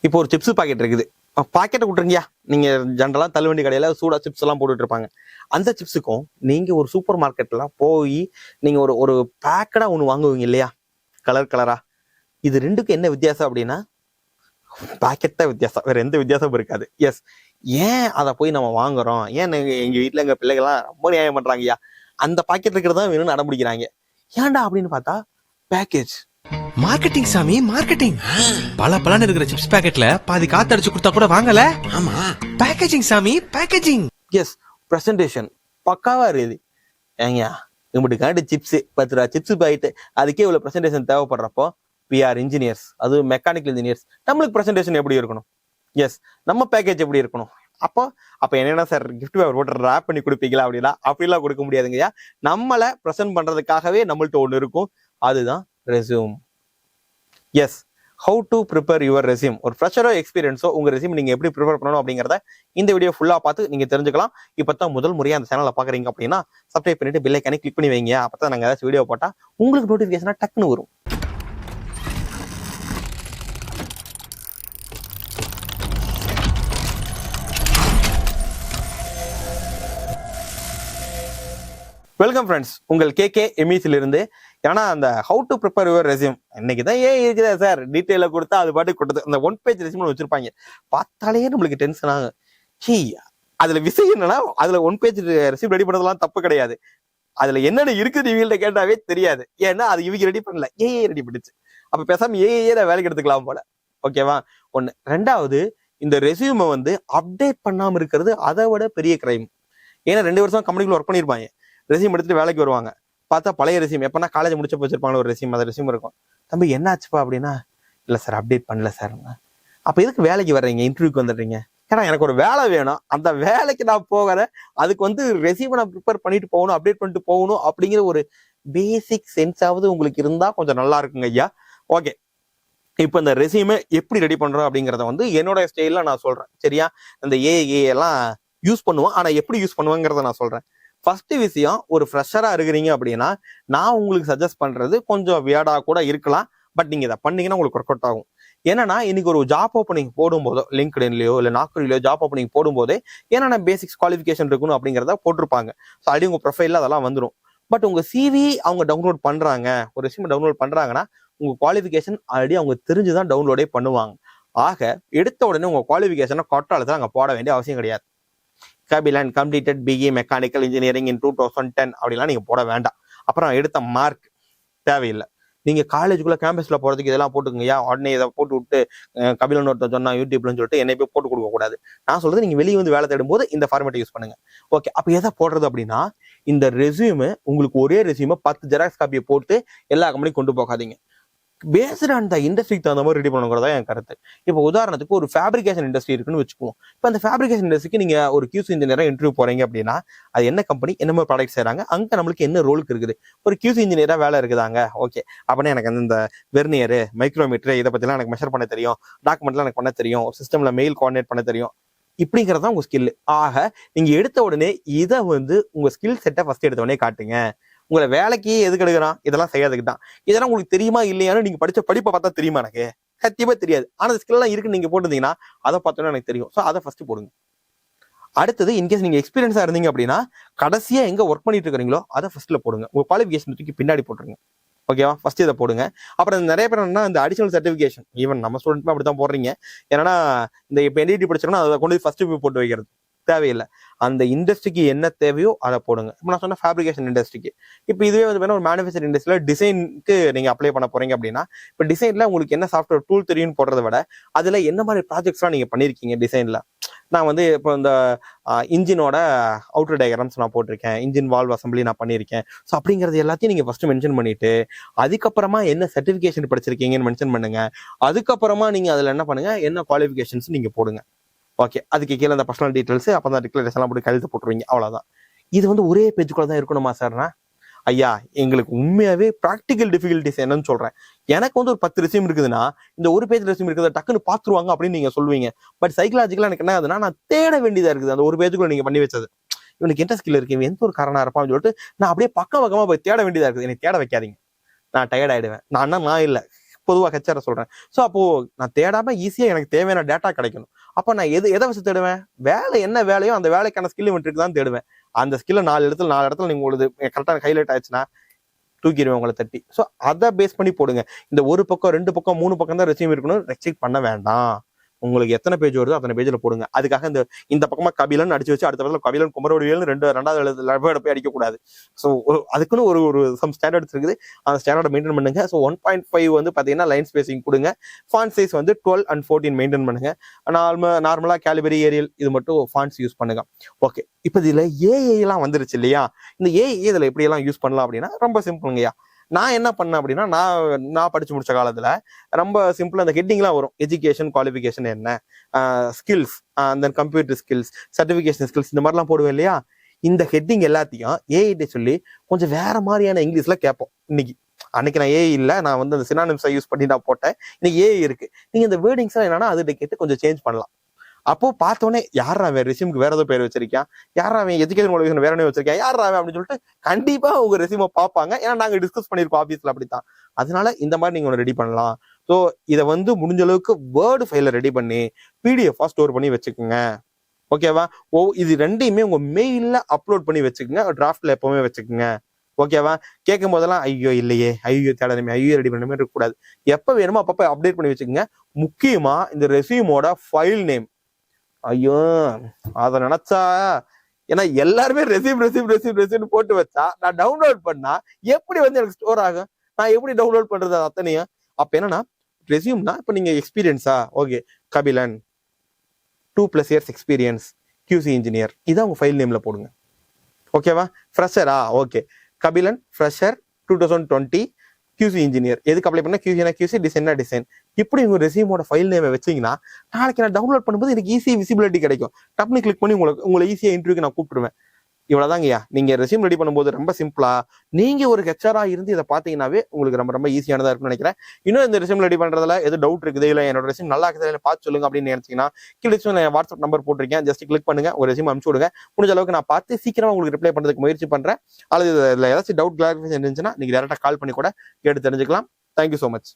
இப்போ ஒரு chips packet இருக்குது. பாக்கெட்டை விட்டுருங்கயா, நீங்க ஜென்ரலா தள்ளுவண்டி கடையில சூடா சிப்ஸ் எல்லாம் போட்டுட்டு இருப்பாங்க. அந்த சிப்ஸுக்கும் நீங்க ஒரு சூப்பர் மார்க்கெட்ல போய் நீங்க ஒரு ஒரு பேக்கடா ஒண்ணு வாங்குவீங்க இல்லையா, கலர் கலரா. இது ரெண்டுக்கும் என்ன வித்தியாசம் அப்படின்னா, பாக்கெட் தான் வித்தியாசம், வேற எந்த வித்தியாசமும் இருக்காது. எஸ், ஏன் அதை போய் நம்ம வாங்குறோம், ஏன் எங்க வீட்டுல எங்க பிள்ளைகள்லாம் ரொம்ப நியாயம் பண்றாங்கய்யா, அந்த பாக்கெட் இருக்கிறதா வேணும்னு அடம்பிடிக்கிறாங்க. ஏன்டா அப்படின்னு பார்த்தா பேக்கேஜ். மார்க்கெட்டிங் சாமி, மார்க்கெட்டிங். பல பலன்னு இருக்கிற சிப்ஸ் பாக்கெட்ல பாதி காத்து அடிச்சு கொடுத்தா கூட வாங்கல. ஆமா, பேக்கேஜிங் சாமி, பேக்கேஜிங். எஸ், பிரசன்டேஷன் பக்காவா இருக்குது. ஏங்கயா இப்படி காட்டு சிப்ஸ் 10 ரூபா சிப்ஸ் பாயிட்டு அதுக்கே இவ்வளவு பிரசன்டேஷன் தேவைப்படுறப்போ, we are இன்ஜினியர்ஸ், அது மெக்கானிக்கல் இன்ஜினியர்ஸ், நம்மளுக்கு பிரசன்டேஷன் எப்படி இருக்கணும்? எஸ், நம்ம பேக்கேஜ் எப்படி இருக்கணும்? அப்ப என்னன்னா சார், கிஃப்ட் பேப்பர் போட்டு ரேப் பண்ணி கொடுப்பீங்களா அப்படின்னா, அப்படிலாம் கொடுக்க முடியாதுங்கய்யா. நம்மளை ப்ரெசென்ட் பண்றதுக்காகவே நம்மள்ட்ட ஒண்ணு இருக்கும், அதுதான் resume. Yes, how to prepare your resume. ஒரு ஃப்ரெஷரோ எக்ஸ்பீரியன்ஸோ உங்க ரெஸ்யூம் நீங்க எப்படி ப்ரிப்பேர் பண்ணணும் அப்படிங்கிறத இந்த வீடியோ ஃபுல்லா பார்த்து நீங்க தெரிஞ்சுக்கலாம். இப்பதான் முதல் முறையா அந்த சேனலை பாக்குறீங்க அப்படின்னா சப்ஸ்கிரைப் பண்ணிட்டு பெல் ஐகானை கிளிக் பண்ணி வைங்க. அப்பதான் நாங்க ஏதாச்சும் வீடியோ போட்டா உங்களுக்கு நோட்டிபிகேஷனா டக்குன்னு வரும். வெல்கம் ஃப்ரெண்ட்ஸ், உங்கள் கேகே எம்இசில இருந்து. ஏன்னா அந்த how to prepare your resume இன்னைக்குதான் ஏன் இருக்குதா சார், டீட்டெயில கொடுத்தா அது பாட்டு கொடுத்து அந்த 1 பேஜ் ரெஸ்யூம் வச்சிருப்பாங்க. பார்த்தாலே நம்மளுக்கு டென்ஷன் ஆகும். அதுல விஷயம் என்னன்னா, அதுல 1 பேஜ் ரெஸ்யூம் ரெடி பண்ணதெல்லாம் தப்பு கிடையாது. அதுல என்னென்ன இருக்குது இவங்கள்ட்ட கேட்டாவே தெரியாது. ஏன்னா அது இவங்க ரெடி பண்ணல, ஏஏ ரெடி பண்ணிச்சு. அப்ப பேசாம ஏஏ வேலைக்கு எடுத்துக்கலாம் போல. ஓகேவா? ஒண்ணு. ரெண்டாவது, இந்த ரெஸ்யூமை அப்டேட் பண்ணாம இருக்கிறது அதை விட பெரிய கிரைம். ஏன்னா 2 வருஷம் கம்பெனிக்குள்ள ஒர்க் பண்ணிருப்பாங்க, ரெஸ்யூம் எடுத்துட்டு வேலைக்கு வருவாங்க. பார்த்தா பழைய ரெஸ்யூம், எப்பனா காலேஜ் முடிச்ச வச்சிருப்பாங்க ஒரு ரெஸ்யூம், அந்த ரெஸ்யூம் இருக்கும். தம்பி என்ன ஆச்சுப்பா அப்படின்னா, இல்ல சார் அப்டேட் பண்ணல சார். அப்ப எதுக்கு வேலைக்கு வர்றீங்க, இன்டர்வியூக்கு வந்துடுறீங்க? ஏன்னா எனக்கு ஒரு வேலை வேணும், அந்த வேலைக்கு நான் போகிறேன், அதுக்கு ரெஸ்யூமை நான் ப்ரிப்பேர் பண்ணிட்டு போகணும், அப்டேட் பண்ணிட்டு போகணும் அப்படிங்கிற ஒரு பேசிக் சென்ஸாவது உங்களுக்கு இருந்தா கொஞ்சம் நல்லா இருக்குங்க ஐயா. ஓகே, இப்போ இந்த ரெஸ்யூமை எப்படி ரெடி பண்றோம் அப்படிங்கிறத என்னோட ஸ்டைல்ல நான் சொல்றேன். சரியா? இந்த ஏஏ எல்லாம் யூஸ் பண்ணுவோம், ஆனா எப்படி யூஸ் பண்ணுவாங்கிறத நான் சொல்றேன். ஃபர்ஸ்ட் விஷயம், ஒரு ஃப்ரெஷரா இருக்கிறீங்க அப்படின்னா நான் உங்களுக்கு சஜஸ்ட் பண்றது கொஞ்சம் வியர்டா கூட இருக்கலாம், பட் நீங்க இதை பண்ணீங்கன்னா உங்களுக்கு ஒர்க் அவுட் ஆகும். ஏன்னா இன்னைக்கு ஒரு ஜாப் ஓப்பனிங் போடும்போதோ, லிங்க்டின்லயோ இல்ல நாக்ரிலயோ ஜாப் ஓப்பனிங் போடும்போதே என்னென்ன பேசிக்ஸ் குவாலிஃபிகேஷன் இருக்கணும் அப்படிங்கிறத போட்டிருப்பாங்க. ஸோ அப்படி உங்க ப்ரொஃபைல்ல அதெல்லாம் வந்துடும். பட் உங்க சிவி அவங்க டவுன்லோட் பண்றாங்க, ஒரு ரெஸ்யூம் டவுன்லோட் பண்றாங்கன்னா உங்க குவாலிஃபிகேஷன் ஆல்ரெடி அவங்க தெரிஞ்சுதான் டவுன்லோடே பண்ணுவாங்க. ஆக எடுத்த உடனே உங்க குவாலிஃபிகேஷனை கொட்டாலத்தில் அங்கே போட வேண்டிய அவசியம் கிடையாது. Kabilan completed BE mechanical engineering in 2010 அப்படிலாம் நீங்க போட வேண்டாம். அப்புறம் எடுத்த மார்க் தேவையில்லை. நீங்க காலேஜுக்குள்ள கேம்பஸ்ல போறதுக்கு இதெல்லாம் போட்டுக்கங்கய்யா. உடனே இதை போட்டு விட்டு கபிலன் ஒருத்தர் சொன்னா யூடியூப்லன்னு சொல்லிட்டு என்னை போய் போட்டு கொடுக்க கூடாது. நான் சொல்றது, நீங்க வெளியே வேலை தேடும் போது இந்த ஃபார்மேட்டை யூஸ் பண்ணுங்க. ஓகே, அப்ப எதை போடுறது அப்படின்னா, இந்த ரெஸ்யூம் உங்களுக்கு ஒரே ரெஸ்யூமை 10 ஜெராக்ஸ் காப்பியை போட்டு எல்லா கம்பெனியும் கொண்டு போகாதீங்க. பேஸ்ட் ஆன் த இண்டஸ்ட்ரிக்கு தகுந்த மாதிரி ரெடி பண்ணுங்கிறதா என் கருத்து. இப்போ உதாரணத்துக்கு ஒரு ஃபேப்ரிகேஷன் இண்டஸ்ட்ரி இருக்குன்னு வச்சுக்குவோம். இப்போ அந்த ஃபேப்ரிகேஷன் இண்டஸ்ட்ரிக்கு நீங்க ஒரு QC இன்ஜினியரா இன்டர்வியூ போறீங்க அப்படின்னா, அது என்ன கம்பெனி, என்ன மாதிரி ப்ராடக்ட் செய்யறாங்க, அங்க நம்மளுக்கு என்ன ரோலுக்கு இருக்குது. ஒரு QC இன்ஜினியரா வேலை இருக்குதாங்க. ஓகே, அப்படின்னா எனக்கு இந்த வெர்னியர், மைக்ரோமீட்டர், இதை பத்திலாம் எனக்கு மெஷர் பண்ண தெரியும், டாக்குமெண்ட்லாம் எனக்கு பண்ண தெரியும், சிஸ்டம்ல மெயில் கோஆர்டினேட் பண்ண தெரியும். இப்படிங்கிறதா உங்க ஸ்கில். ஆக நீங்க எடுத்த உடனே இதை உங்க ஸ்கில் செட்டை ஃபர்ஸ்ட் எடுத்த உடனே காட்டுங்க. உங்களை வேலைக்கு எதுக்கு எடுக்கிறான், இதெல்லாம் செய்யறதுக்கு தான். இதெல்லாம் உங்களுக்கு தெரியுமா இல்லையான்னு நீங்க படிச்ச படிப்பை பார்த்தா தெரியுமா? எனக்கு சத்தியமா தெரியாது. ஆனா ஸ்கில் எல்லாம் இருக்குன்னு நீங்க போட்டிருந்தீங்கன்னா அதை பார்த்தோன்னா எனக்கு தெரியும். ஸோ அதை ஃபர்ஸ்ட் போடுங்க. அடுத்தது, இன்கேஸ் நீங்க எக்ஸ்பீரியன்ஸா இருந்தீங்க அப்படின்னா கடைசியா எங்க ஒர்க் பண்ணிட்டு இருக்கிறீங்களோ அதை ஃபர்ஸ்ட்ல போடுங்க. உங்க குவாலிஃபிகேஷன் தூக்கி பின்னாடி போட்டுருங்க. ஓகேவா? ஃபர்ஸ்ட் இதை போடுங்க. அப்புறம் நிறைய பேர் என்னன்னா, இந்த அடிஷனல் சர்டிஃபிகேஷன், ஈவன் நம்ம ஸ்டூடெண்ட்மே அப்படித்தான் போடுறீங்க. ஏன்னா இந்த இப்போ NDT படிச்சோம்னா அதை கொண்டு ஃபர்ஸ்ட் போட்டு வைக்கிறது தேவையில்லை. அந்த இண்டஸ்ட்ரிக்கு என்ன தேவையோ அதை போடுங்க. இப்போ நான் சொன்ன ஃபேப்ரிகேஷன் இண்டஸ்ட்ரிக்கு, இப்போ இதுவே ஒரு மேனுஃபேக்சரிங் இண்டஸ்ட்ரியில டிசைனுக்கு நீங்க அப்ளை பண்ண போறீங்க அப்படின்னா, இப்போ டிசைன்ல உங்களுக்கு என்ன சாஃப்ட்வேர் டூல் தெரியும்னு போடுறத விட அதுல என்ன மாதிரி ப்ராஜெக்ட்ஸ்லாம் நீங்க பண்ணிருக்கீங்க டிசைன்ல. நான் இப்போ இந்த இன்ஜினோட அவுட்டர் டயக்ராம்ஸ் நான் போட்டிருக்கேன், இன்ஜின் வால்வ் அசம்பிளி நான் பண்ணியிருக்கேன். ஸோ அப்படிங்கிறது எல்லாத்தையும் நீங்க ஃபர்ஸ்ட் மென்ஷன் பண்ணிட்டு, அதுக்கப்புறமா என்ன சர்டிஃபிகேஷன் படிச்சிருக்கீங்கன்னு மென்ஷன் பண்ணுங்க. அதுக்கப்புறமா நீங்க அதுல என்ன பண்ணுங்க, என்ன குவாலிஃபிகேஷன்ஸ் நீங்க போடுங்க. ஓகே, அதுக்கு கீழே அந்த பர்சனல் டீடைல்ஸ், அப்போ தான் டிக்ளரேஷன் எல்லாம் போட்டு கழுத்து போட்டுருவீங்க. அவ்வளவுதான். இது ஒரே பேஜுக்குள்ள தான் இருக்கணுமா சார்னா? ஐயா, எங்களுக்கு உண்மையாவே ப்ராக்டிக்கல் டிஃபிகல்டிஸ் என்னன்னு சொல்றேன். எனக்கு ஒரு 10 ரெஸ்யூம் இருக்குதுன்னா இந்த ஒரு பேஜ் ரெஸ்யூம் இருக்குதா டக்குன்னு பாத்துருவாங்க அப்படின்னு நீங்க சொல்லுவீங்க. பட் சைக்கலாஜிக்கலா எனக்கு என்ன ஆகுதுன்னா, நான் தேட வேண்டியதா இருக்குது. அந்த ஒரு பேஜுக்குள்ள நீங்க பண்ணி வச்சது, இவனுக்கு என்ன ஸ்கில் இருக்கு, எந்த ஒரு காரணம் இருப்பான்னு சொல்லிட்டு நான் அப்படியே பக்கம் போய் தேட வேண்டியதா இருக்குது. எனக்கு தேட வைக்காதீங்க, நான் டயர்ட் ஆயிடுவேன். நான் இல்ல, பொதுவாக ஹெச்ஆர் சொல்றேன். ஸோ அப்போ நான் தேடாம ஈஸியா எனக்கு தேவையான டேட்டா கிடைக்கணும். அப்போ நான் எதை வச்சு தேடுவேன்? வேலை என்ன வேலையோ அந்த வேலைக்கான ஸ்கில் இவன்ட்டு தான் தேடுவேன். அந்த ஸ்கில்ல 4 இடத்துல நீங்க உங்களுக்கு கரெக்டாக ஹைலைட் ஆயிடுச்சுன்னா தூக்கிடுவேன் உங்களை தட்டி. ஸோ அதை பேஸ் பண்ணி போடுங்க. இந்த ஒரு பக்கம் 2 பக்கம் 3 பக்கம் தான் ரெஸ்யூம் இருக்கணும், ரெஸ்ட்ரிக்ட் பண்ண வேண்டாம். உங்களுக்கு எத்தனை பேஜ் வருதோ அத்தனை பேஜ்ல போடுங்க. அதுக்காக இந்த பக்கமா கபிலன் அடிச்சு வச்சு அடுத்த பக்கத்துல கபிலன் குமரவடிவேல்னு ரெண்டாவது போய் அடிக்கக்கூடாது. ஸோ அதுக்குன்னு ஒரு சம் ஸ்டாண்டர்ட்ஸ் இருக்குது. அந்த ஸ்டாண்டர்டை மெயின்டைன் பண்ணுங்க. ஸோ 1.5 வந்து பாத்தீங்கன்னா லைன் ஸ்பேசிங் கொடுங்க. ஃபாண்ட் சைஸ் வந்து 12 and 14 மெயின்டைன் பண்ணுங்க. நார்மலா கேலிபரி ஏரியல் இது மட்டும் ஃபாண்ட்ஸ் யூஸ் பண்ணுங்க. ஓகே, இப்போ இதுல ஏஐ எல்லாம் வந்துருச்சு இல்லையா? இந்த ஏஐ இதுல எப்படி எல்லாம் யூஸ் பண்ணலாம் அப்படின்னா ரொம்ப சிம்பிளுங்கய்யா. நான் என்ன பண்ணேன் அப்படின்னா, நான் படிச்சு முடிச்ச காலத்துல ரொம்ப சிம்பிளா அந்த ஹெட்டிங்லாம் வரும். எஜுகேஷன், குவாலிஃபிகேஷன் என்ன, ஸ்கில்ஸ், அந்த கம்ப்யூட்டர் ஸ்கில்ஸ், சர்டிபிகேஷன் ஸ்கில்ஸ், இந்த மாதிரிலாம் போடுவேன் இல்லையா? இந்த ஹெட்டிங் எல்லாத்தையும் ஏஐ சொல்லி கொஞ்சம் வேற மாதிரியான இங்கிலீஷ்ல கேட்போம். அன்னைக்கு நான் ஏஐ இல்லை, நான் வந்து அந்த சினானிம்ஸை யூஸ் பண்ணி நான் போட்டேன். இன்னைக்கு ஏஐ இருக்கு. நீங்க இந்த வேர்டிங்ஸ் எல்லாம் என்னன்னா அதுகிட்ட கேட்டு கொஞ்சம் சேஞ்ச் பண்ணலாம். அப்போ பார்த்தோன்னே யாரா அவன் ரெசியூமுக்கு வேற ஏதோ பேர் வச்சிருக்கான், யாரா அவன் எஜுகேஷன் குவாலிஃபிகேஷன் வேற என்ன வச்சிருக்கேன், யாரா அவன் அப்படின்னு சொல்லிட்டு கண்டிப்பா உங்க ரெசியூமை பார்ப்பாங்க. ஏன்னா நாங்க டிஸ்கஸ் பண்ணிருக்கோம் ஆபீஸ்ல அப்படித்தான். அதனால இந்த மாதிரி நீங்க ஒன்று ரெடி பண்ணலாம். ஸோ இதை வந்து முடிஞ்ச அளவுக்கு வேர்டு ஃபைல ரெடி பண்ணி பிடிஎஃபா ஸ்டோர் பண்ணி வச்சுக்கோங்க. ஓகேவா? இது ரெண்டையுமே உங்க மெயில்ல அப்லோட் பண்ணி வச்சுக்கோங்க. டிராஃப்ட்ல எப்பவுமே வச்சுக்கோங்க. ஓகேவா? கேட்கும் போதெல்லாம் ஐயோ இல்லையே, ஐயோ தேடணுமே, ஐயோ ரெடி பண்ணணுமே இருக்கக்கூடாது. எப்ப வேணுமோ அப்பப்ப அப்டேட் பண்ணி வச்சுக்கோங்க. முக்கியமா இந்த ரெசியூமோட ஃபைல் நேம், ஐயோ அத நினைச்சா, ஏன்னா எல்லாருமே ரெசியூம் போட்டு வச்சா நான் டவுன்லோட் பண்ணா எப்படி வந்து எனக்கு ஸ்டோர் ஆகும்? நான் எப்படி டவுன்லோட் பண்றது அத்தனையும்? அப்ப என்னன்னா ரெசியூம்னா இப்ப நீங்க எக்ஸ்பீரியன்ஸா, okay Kabilan 2+ years experience QC engineer, இதான் உங்க ஃபைல் நேம்ல போடுங்க. ஓகேவா? ஃப்ரெஷரா, okay Kabilan fresher 2020 QC engineer. எதுக்கு அப்ளை பண்ணா QC டிசைன். இப்படி உங்க ரெசியூமோட ஃபைல் நேமை வச்சீங்கன்னா நாளைக்கு நான் டவுன்லோட் பண்ணும்போது எனக்கு ஈஸி விசிபிலிட்டி கிடைக்கும். டப்னு கிளிக் பண்ணி உங்களை ஈஸியா இன்டர்வியூக்கு நான் கூப்பிட்டுருவேன். இவ்வளவுதாங்கய்யா. நீங்க ரெசியூம் ரெடி பண்ணும்போது ரொம்ப சிம்பிளா நீங்க ஒரு ஹெச்ஆரா இருந்து இதை பாத்தீங்கன்னாவே உங்களுக்கு ரொம்ப ஈஸியானதா இருக்கும்னு நினைக்கிறேன். இன்னும் இந்த ரெசியூம் ரெடி பண்றதுல எது டவுட் இருக்குது, இல்ல என்னோட ரெசியூம் நல்லா இருக்குது பார்த்து சொல்லுங்க அப்படின்னு நினைச்சீங்கன்னா கீழே வாட்ஸ்அப் நம்பர் போட்டிருக்கேன், ஜஸ்ட் கிளிக் பண்ணுங்க, ஒரு ரெசியூம் அனுப்பிச்சு விடுங்க. முடிஞ்ச அளவுக்கு நான் பார்த்து சீக்கிரமா உங்களுக்கு ரிப்ளை பண்றதுக்கு முயற்சி பண்றேன். அல்லது இதுல ஏதாச்சும் டவுட் கிளாரிஃபிகேஷன் இருந்துச்சுன்னா நீங்க டேரக்டா கால் பண்ணி கூட கேட்டு தெரிஞ்சுக்கலாம். Thank you so much.